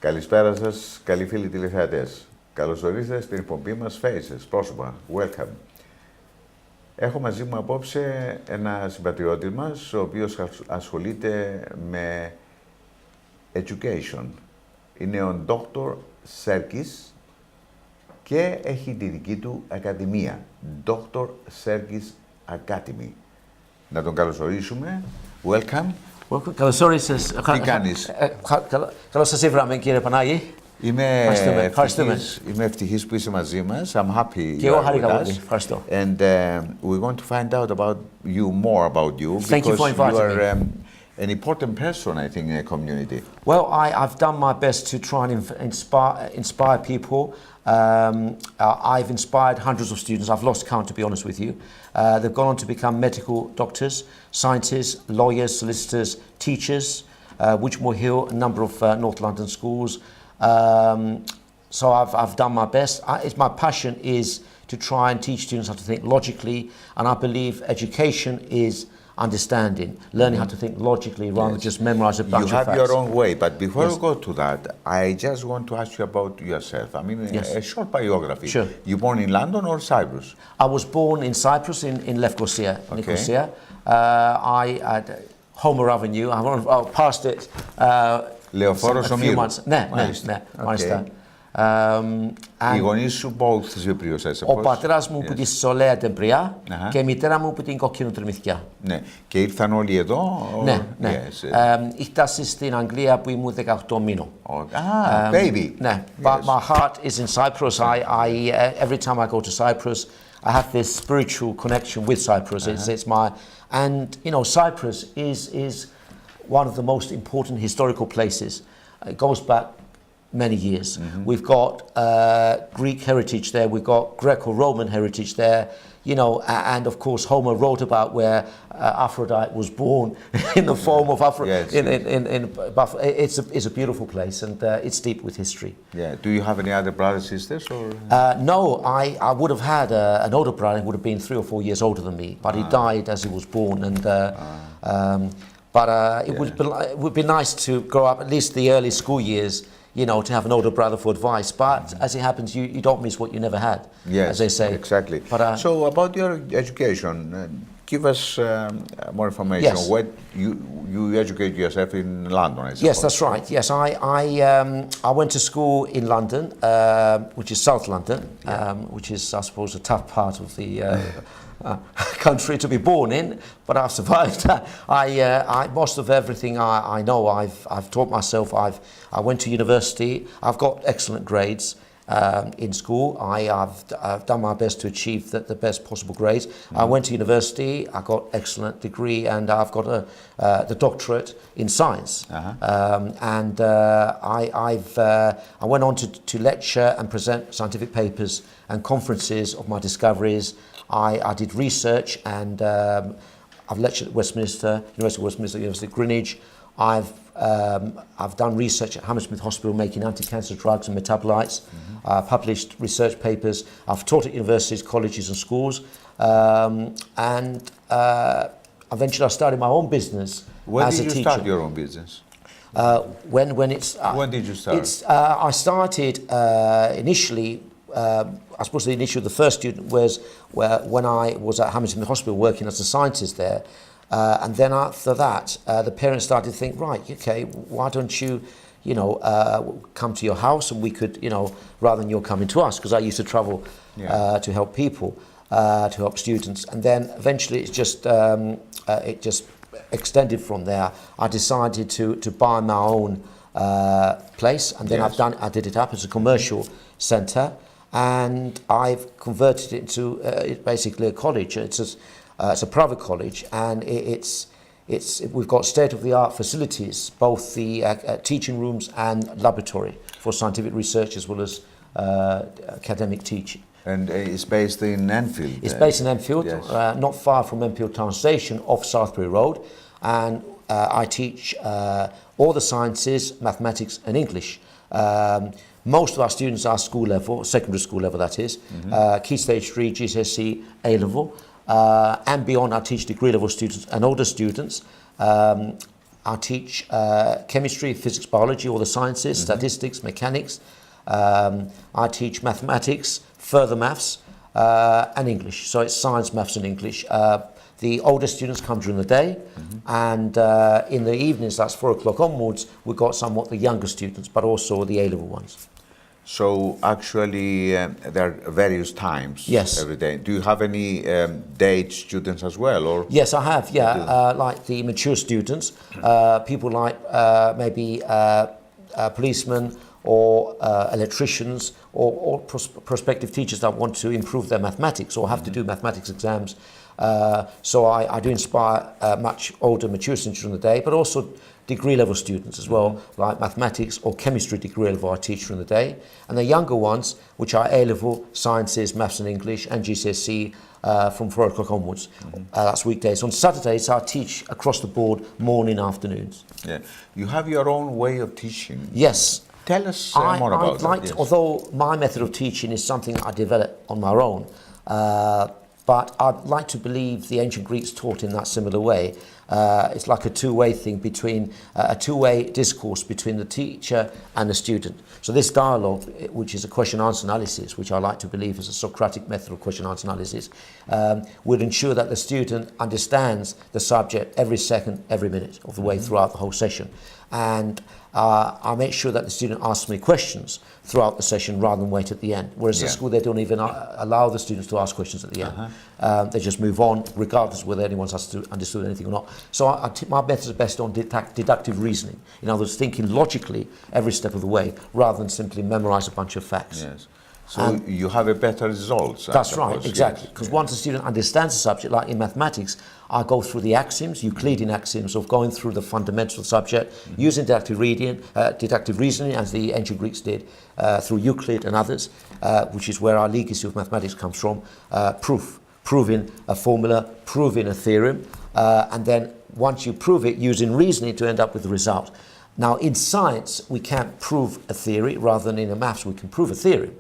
Καλησπέρα σας, καλοί φίλοι τηλεθεατές. Καλώς ορίσατε στην εκπομπή μας Faces, πρόσωπα. Welcome. Έχω μαζί μου απόψε ένα συμπατριώτη μας, ο οποίος ασχολείται με education. Είναι ο Dr. Sergis και έχει τη δική του ακαδημία, Dr. Sergis Academy. Να τον καλωσορίσουμε. Welcome. Καλώς όρισες. Τι κάνεις? Καλώς σας ήρθαμε, κύριε Παναγή. Είμαι ευτυχής που είσαι μαζί μας. I'm happy και you εγώ are χάρηκα with πολύ. us. Ευχαριστώ. And we want to find out about you, more about you, Thank you for because you inviting are me. an important person, I think, in the community. Well, I've done my best to try and inspire people. I've inspired hundreds of students. I've lost count, to be honest with you. They've gone on to become medical doctors, scientists, lawyers, solicitors, teachers, Whichmore Hill, a number of North London schools. So I've done my best. My passion is to try and teach students how to think logically, and I believe education is understanding, learning how to think logically rather than just memorize a bunch of facts. You have your own way, but before we go to that, I just want to ask you about yourself. I mean, a short biography. Sure. You born in London or Cyprus? I was born in Cyprus, in Lefkosia, Nicosia. I had Homer Avenue. I passed it Λεωφόρος a few months. Ναι, μάλιστα. Οι γονείς σου both Cyprios, I suppose. Ο πατέρας μου που τη Σολέα Τεμπριά και η μητέρα μου που την Κοκκινοτριμηθιά. Ναι. Και ήρθαν όλοι εδώ? Ναι. Ήρθα στην Αγγλία που ήμουν 18 μήνων. Baby. Ναι. But my heart is in Cyprus. Every time I go to Cyprus, I have this spiritual connection with Cyprus. It's my, and you know, Cyprus is one of the most important historical places. It goes back many years. We've got Greek heritage there, we've got Greco-Roman heritage there, you know, and of course Homer wrote about where Aphrodite was born in the form of Aphrodite. It's a beautiful place, and it's deep with history. Yeah. Do you have any other brothers, sisters? Or? No, I would have had an older brother who would have been 3 or 4 years older than me, but he died as he was born, and it would be nice to grow up at least the early school years, you know, to have an older brother for advice. But as it happens, you don't miss what you never had, as they say. Exactly. But, so about your education, give us more information. Yes. What you educate yourself in London, I suppose. Yes, that's right. Yes, I went to school in London, which is South London, which is, I suppose, a tough part of the country to be born in, but I've survived. Most of everything I know, I've taught myself. I went to university. I've got excellent grades in school. I've done my best to achieve the best possible grades. I went to university. I got excellent degree, and I've got the doctorate in science. I went on to lecture and present scientific papers and conferences of my discoveries. I did research, and I've lectured at Westminster, University of Westminster, University of Greenwich. I've done research at Hammersmith Hospital making anti-cancer drugs and metabolites. Published research papers. I've taught at universities, colleges and schools. And eventually I started my own business as a teacher. When did you start your own business? When did you start? I started initially. I suppose the first student was when I was at Hammersmith Hospital working as a scientist there. And then after that, the parents started to think, right, okay, why don't you come to your house, and we could, rather than you're coming to us, because I used to travel to help people, to help students. And then eventually it just extended from there. I decided to buy my own place, and then I did it up as a commercial centre. And I've converted it into basically a college. It's a private college, and we've got state-of-the-art facilities, both the teaching rooms and laboratory for scientific research as well as academic teaching. And it's based in Enfield? It's based in Enfield, not far from Enfield Town Station, off Southbury Road, and I teach all the sciences, mathematics and English. Most of our students are school level, secondary school level that is, Key Stage 3, GCSE, A level, and beyond I teach degree level students and older students. I teach chemistry, physics, biology, all the sciences, statistics, mechanics. I teach mathematics, further maths, and English. So it's science, maths, and English. The older students come during the day, and in the evenings, that's 4 o'clock onwards, we've got somewhat the younger students, but also the A-level ones. So actually, there are various times every day. Do you have any day students as well? Or? Yes, I have, like the mature students, people like maybe policemen or electricians or prospective teachers that want to improve their mathematics or have to do mathematics exams. So I do inspire much older, mature students during the day, but also degree level students as well, like mathematics or chemistry degree level I teach during the day. And the younger ones, which are A-level, sciences, maths and English, and GCSE from 4 o'clock onwards. That's weekdays. On Saturdays, I teach across the board, morning, afternoons. Yeah. You have your own way of teaching. Yes. Tell us more about that. Yes. Although my method of teaching is something I developed on my own, but I'd like to believe the ancient Greeks taught in that similar way. It's like a two-way thing between, a two-way discourse between the teacher and the student. So this dialogue, which is a question-answer analysis, which I like to believe is a Socratic method of question-answer analysis, would ensure that the student understands the subject every second, every minute of the way throughout the whole session. And I make sure that the student asks me questions throughout the session rather than wait at the end. Whereas at school, they don't even allow the students to ask questions at the end. They just move on, regardless of whether anyone's understood anything or not. So my method is based on deductive reasoning. In other words, thinking logically every step of the way, rather than simply memorize a bunch of facts. Yes. So you have a better results. That's right, exactly. Because once the student understands the subject, like in mathematics, I go through the axioms, Euclidean axioms of going through the fundamental subject, using deductive reasoning, as the ancient Greeks did, through Euclid and others, which is where our legacy of mathematics comes from, proving a formula, proving a theorem, and then once you prove it, using reasoning to end up with the result. Now, in science, we can't prove a theory, rather than in the maths, we can prove a theory.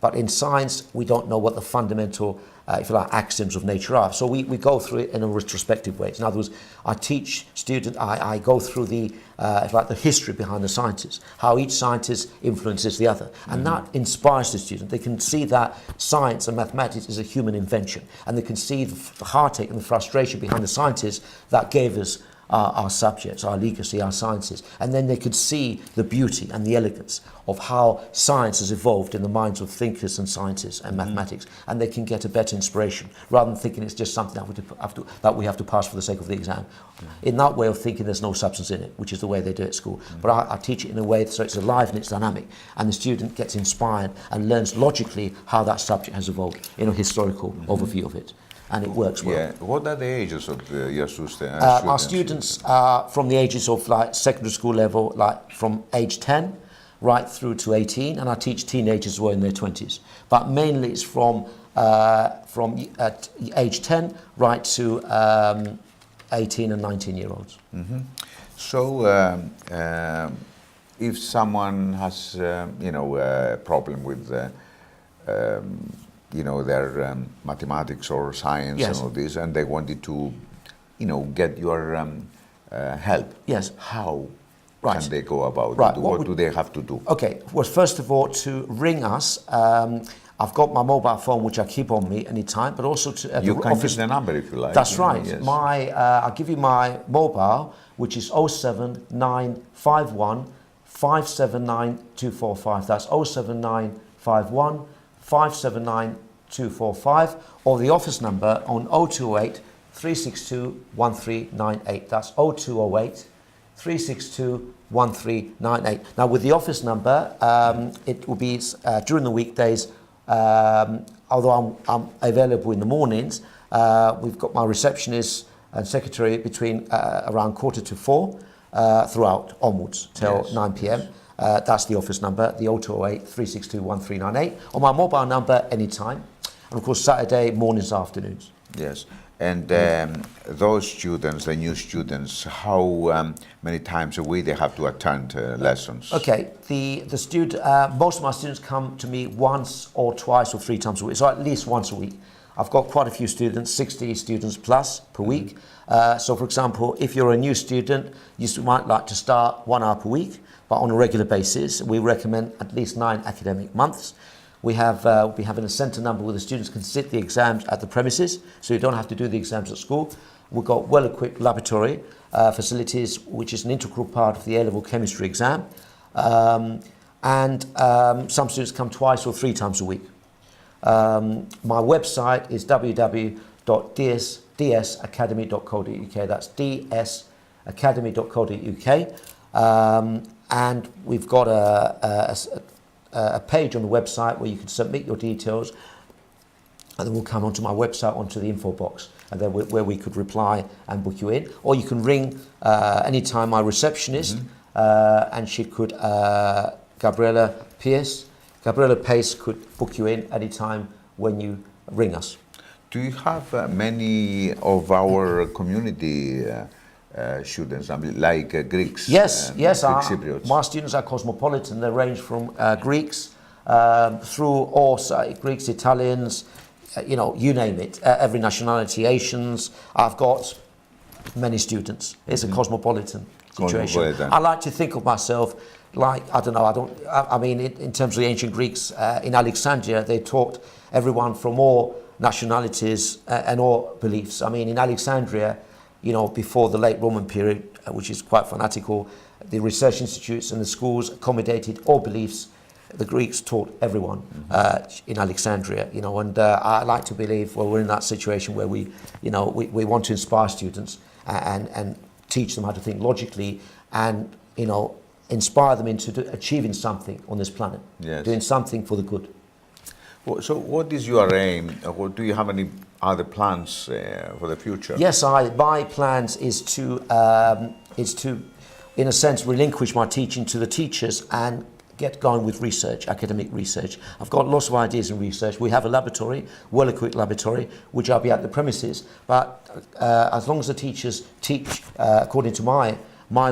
But in science, we don't know what the fundamental, if you like, axioms of nature are. So we go through it in a retrospective way. In other words, I teach students, I go through the, if you like, the history behind the sciences, how each scientist influences the other. And that inspires the student. They can see that science and mathematics is a human invention. And they can see the heartache and the frustration behind the scientists that gave us our subjects, our legacy, our sciences. And then they could see the beauty and the elegance of how science has evolved in the minds of thinkers and scientists and mathematics. And they can get a better inspiration, rather than thinking it's just something that we have to pass for the sake of the exam. In that way of thinking, there's no substance in it, which is the way they do it at school. But I teach it in a way so it's alive and it's dynamic, and the student gets inspired and learns logically how that subject has evolved in a historical overview of it. And it works well. Yeah. What are the ages of your students? Our students are from the ages of like secondary school level, like from age 10 right through to 18, and I teach teenagers who are in their 20s. But mainly it's from age 10 right to 18 and 19-year-olds. So if someone has, a problem with their mathematics or science and all this, and they wanted to, get your help. Yes. How can they go about it? What do they have to do? Okay. Well, first of all, to ring us. I've got my mobile phone, which I keep on me anytime, but also to you can give the number if you like. That's right. Yes. I'll give you my mobile, which is 07951 579 245. That's 07951 579 245, or the office number on 0208 362 1398. That's 0208 362 1398. Now, with the office number, it will be during the weekdays, although I'm available in the mornings. We've got my receptionist and secretary between around 3:45 throughout onwards till 9 p.m. That's the office number, the 0208 362 1398, or my mobile number anytime. And of course, Saturday mornings, afternoons. Yes. And those students, the new students, how many times a week they have to attend lessons? Okay, the student, most of my students come to me once or twice or 3 times a week, so at least once a week. I've got quite a few students, 60 students plus per week. So for example, if you're a new student, you might like to start 1 hour per week, but on a regular basis. We recommend at least 9 academic months. We have a centre number where the students can sit the exams at the premises, so you don't have to do the exams at school. We've got well-equipped laboratory facilities, which is an integral part of the A-level chemistry exam. And some students come twice or 3 times a week. My website is www.dsacademy.co.uk. That's dsacademy.co.uk. And we've got a page on the website where you can submit your details, and then we'll come onto my website, onto the info box, and then where we could reply and book you in. Or you can ring anytime my receptionist, and she could, Gabriella Pace could book you in anytime when you ring us. Do you have many of our community students, like Greeks? Yes, Greek Cypriots. My students are cosmopolitan. They range from Greeks through also Greeks, Italians, you name it, every nationality, Asians. I've got many students. It's a cosmopolitan situation. I like to think of myself like, in terms of the ancient Greeks, in Alexandria, they taught everyone from all nationalities and all beliefs. I mean, in Alexandria, before the late Roman period, which is quite fanatical, the research institutes and the schools accommodated all beliefs. The Greeks taught everyone in Alexandria, and I like to believe, we're in that situation where we want to inspire students and teach them how to think logically and, inspire them into achieving something on this planet, doing something for the good. Well, so what is your aim? Do you have any other plans for the future? Yes, my plans is to, in a sense, relinquish my teaching to the teachers and get going with research, academic research. I've got lots of ideas in research. We have a laboratory, well-equipped laboratory, which I'll be at the premises. But as long as the teachers teach according to my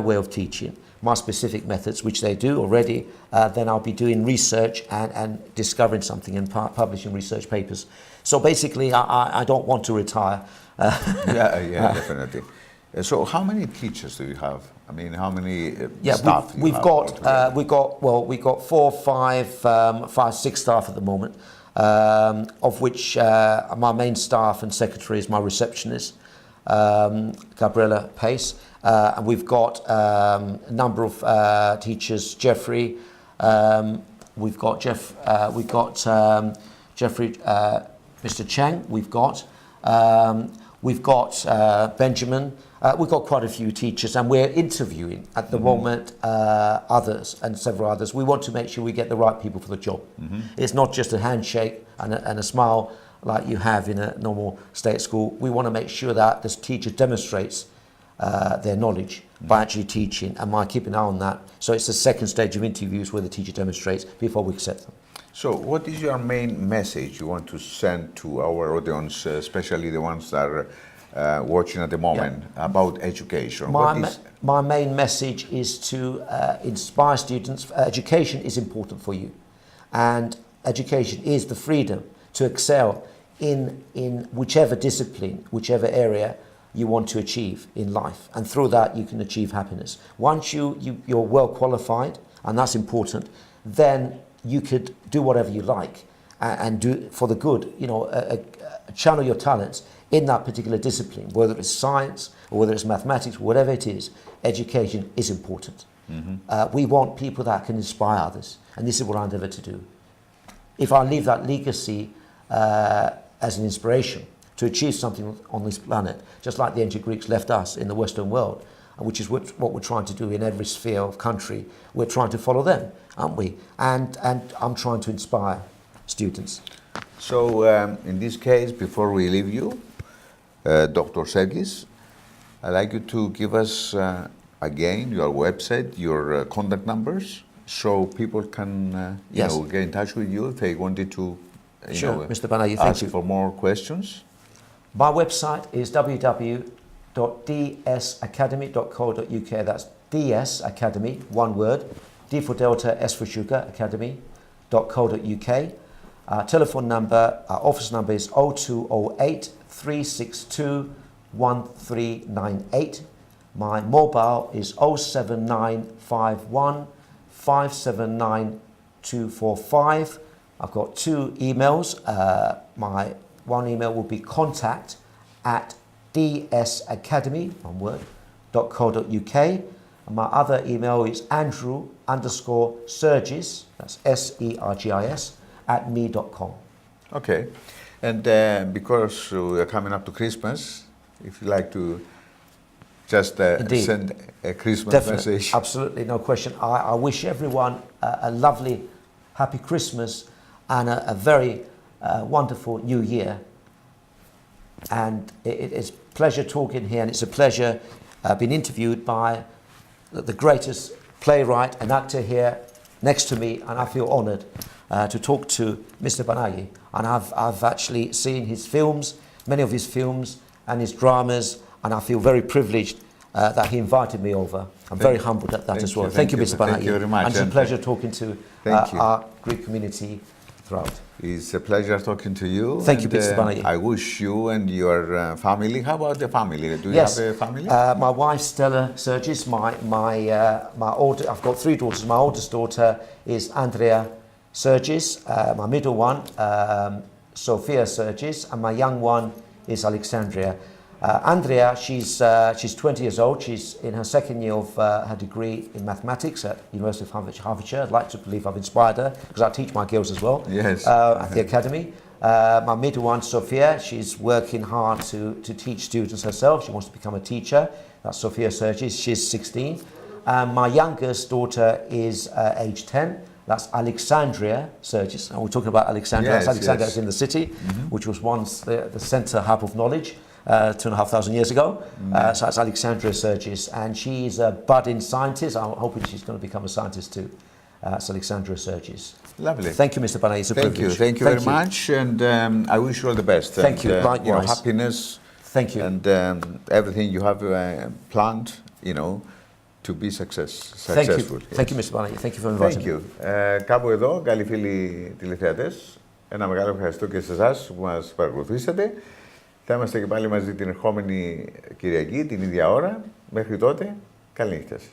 way of teaching, my specific methods, which they do already, then I'll be doing research and discovering something and publishing research papers. So basically, I don't want to retire. Definitely. So how many teachers do you have? I mean, how many staff do you have? We've got 4, 5, 6 staff at the moment, of which my main staff and secretary is my receptionist, Gabriella Pace. And we've got a number of teachers, Jeffrey, we've got Jeffrey, Mr. Cheng, we've got Benjamin, we've got quite a few teachers, and we're interviewing at the moment others and several others. We want to make sure we get the right people for the job. It's not just a handshake and a smile like you have in a normal state school. We want to make sure that this teacher demonstrates their knowledge by actually teaching, and by keeping an eye on that. So it's the second stage of interviews where the teacher demonstrates before we accept them. So what is your main message you want to send to our audience, especially the ones that are watching at the moment, about education? My main message is to inspire students. Education is important for you, and education is the freedom to excel in whichever discipline, whichever area you want to achieve in life, and through that you can achieve happiness. Once you're well qualified, and that's important, then you could do whatever you like and do it for the good. Channel your talents in that particular discipline, whether it's science or whether it's mathematics, whatever it is. Education is important. We want people that can inspire others, and this is what I endeavour to do. If I leave that legacy as an inspiration to achieve something on this planet, just like the ancient Greeks left us in the Western world, which is what we're trying to do in every sphere of country. We're trying to follow them, aren't we? And I'm trying to inspire students. So in this case, before we leave you, Dr. Sergis, I'd like you to give us again your website, your contact numbers, so people can get in touch with you if they wanted to Mr. Panaghi, ask for more questions. My website is www.dsacademy.co.uk. That's DS Academy, one word, D for Delta, S for Sugar, academy.co.uk. Our telephone number, our office number is 0208 362 1398. My mobile is 07951 579 245. I've got two emails. My one email will be contact@dsacademy.co.uk, and my other email is Andrew_Sergis, that's Sergis, @me.com. Okay, and because we are coming up to Christmas, if you like to just send a Christmas message. Absolutely, no question. I wish everyone a lovely, happy Christmas and a very wonderful New Year. And it's a pleasure talking here, and it's a pleasure being interviewed by the greatest playwright and actor here next to me, and I feel honoured to talk to Mr. Panaghi. And I've actually seen his films, many of his films and his dramas, and I feel very privileged that he invited me over. I'm very humbled at that as well. Thank you, Mr. Panaghi. Thank you very much. And it's a pleasure talking to our Greek community throughout. It's a pleasure talking to you. Thank you, Mr. Panaghi. I wish you and your family. How about the family? Do you Yes. have a family? My wife, Stella Sergis. I've got three daughters. My oldest daughter is Andrea Sergis. My middle one, Sophia Sergis, and my young one is Alexandria. Andrea, she's 20 years old. She's in her second year of her degree in mathematics at University of Hertfordshire. I'd like to believe I've inspired her because I teach my girls as well. Yes. At the academy. My middle one, Sophia, she's working hard to teach students herself. She wants to become a teacher. That's Sophia Sergis. She's 16. My youngest daughter is age 10. That's Alexandria Sergis. And we're talking about Alexandria. Yes, Alexandria yes. is in the city, which was once the centre hub of knowledge 2,500 years ago. So that's Alexandria Sergis. And she's a budding scientist. I'm hoping she's going to become a scientist too. That's Alexandria Sergis. Lovely. Thank you, Mr. Panaghi. It's a privilege. Thank you very much. And I wish you all the best. Thank you. Likewise. Happiness. Thank you. And everything you have planned, to be successful. Thank you, Mr. Panaghi. Thank you for inviting me. Κάπου εδώ, καλοί φίλοι τηλεθεατές, ένα μεγάλο ευχαριστώ και σε εσάς που μας παρακολουθήσατε. Θα είμαστε και πάλι μαζί την ερχόμενη Κυριακή, την ίδια ώρα. Μέχρι τότε, καλή νύχτα σας.